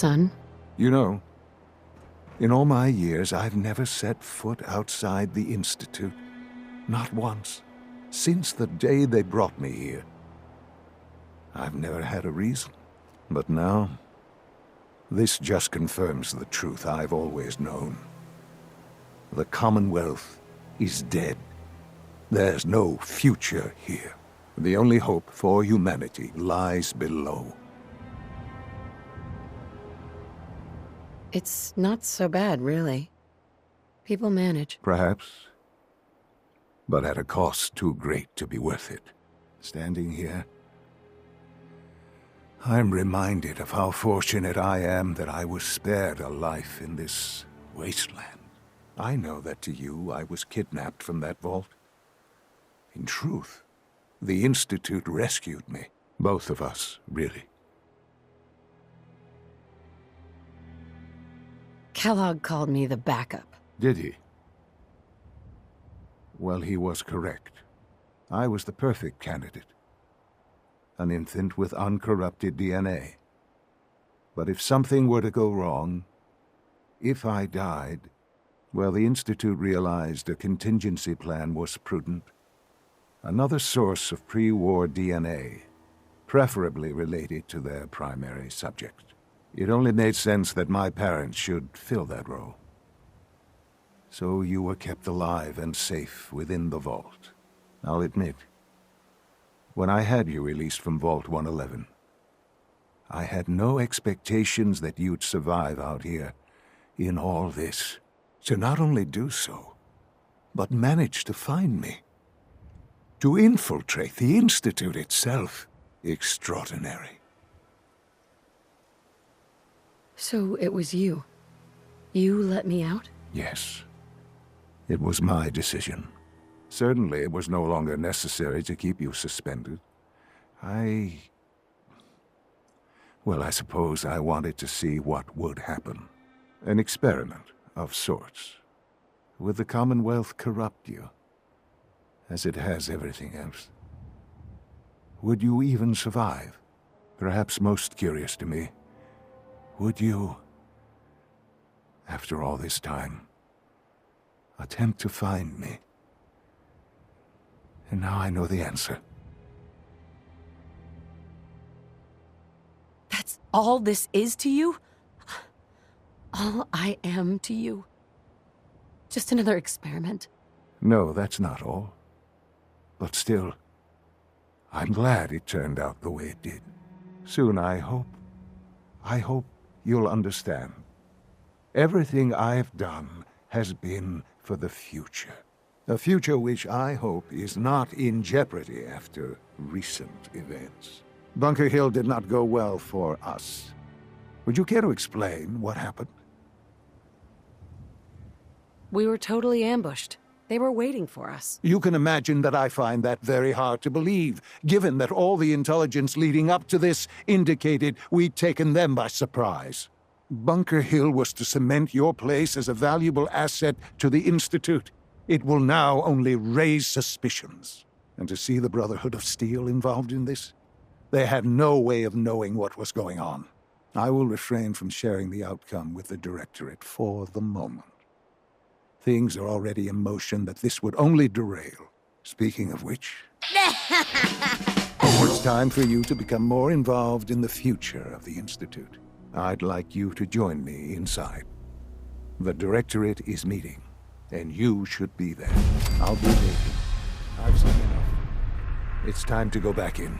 son. You know, in all my years, I've never set foot outside the Institute. Not once. Since the day they brought me here. I've never had a reason. But now, this just confirms the truth I've always known. The Commonwealth is dead. There's no future here. The only hope for humanity lies below. It's not so bad, really. People manage. Perhaps. But at a cost too great to be worth it. Standing here, I'm reminded of how fortunate I am that I was spared a life in this wasteland. I know that to you, I was kidnapped from that vault. In truth, the Institute rescued me. Both of us, really. Kellogg called me the backup. Did he? Well, he was correct. I was the perfect candidate. An infant with uncorrupted DNA. But if something were to go wrong, if I died, well, the Institute realized a contingency plan was prudent. Another source of pre-war DNA, preferably related to their primary subject. It only made sense that my parents should fill that role. So you were kept alive and safe within the vault. I'll admit, when I had you released from Vault 111, I had no expectations that you'd survive out here in all this. To not only do so, but manage to find me. To infiltrate the Institute itself. Extraordinary. So it was you. You let me out? Yes. It was my decision. Certainly it was no longer necessary to keep you suspended. Well, I suppose I wanted to see what would happen. An experiment of sorts. Would the Commonwealth corrupt you? As it has everything else. Would you even survive? Perhaps most curious to me, would you, after all this time, attempt to find me? And now I know the answer. That's all this is to you? All I am to you? Just another experiment? No, that's not all. But still, I'm glad it turned out the way it did. Soon, I hope you'll understand. Everything I've done has been for the future. A future which I hope is not in jeopardy after recent events. Bunker Hill did not go well for us. Would you care to explain what happened? We were totally ambushed. They were waiting for us. You can imagine that I find that very hard to believe, given that all the intelligence leading up to this indicated we'd taken them by surprise. Bunker Hill was to cement your place as a valuable asset to the Institute. It will now only raise suspicions. And to see the Brotherhood of Steel involved in this? They had no way of knowing what was going on. I will refrain from sharing the outcome with the Directorate for the moment. Things are already in motion that this would only derail. Speaking of which... it's time for you to become more involved in the future of the Institute. I'd like you to join me inside. The Directorate is meeting, and you should be there. I'll be waiting. I've seen enough. It's time to go back in.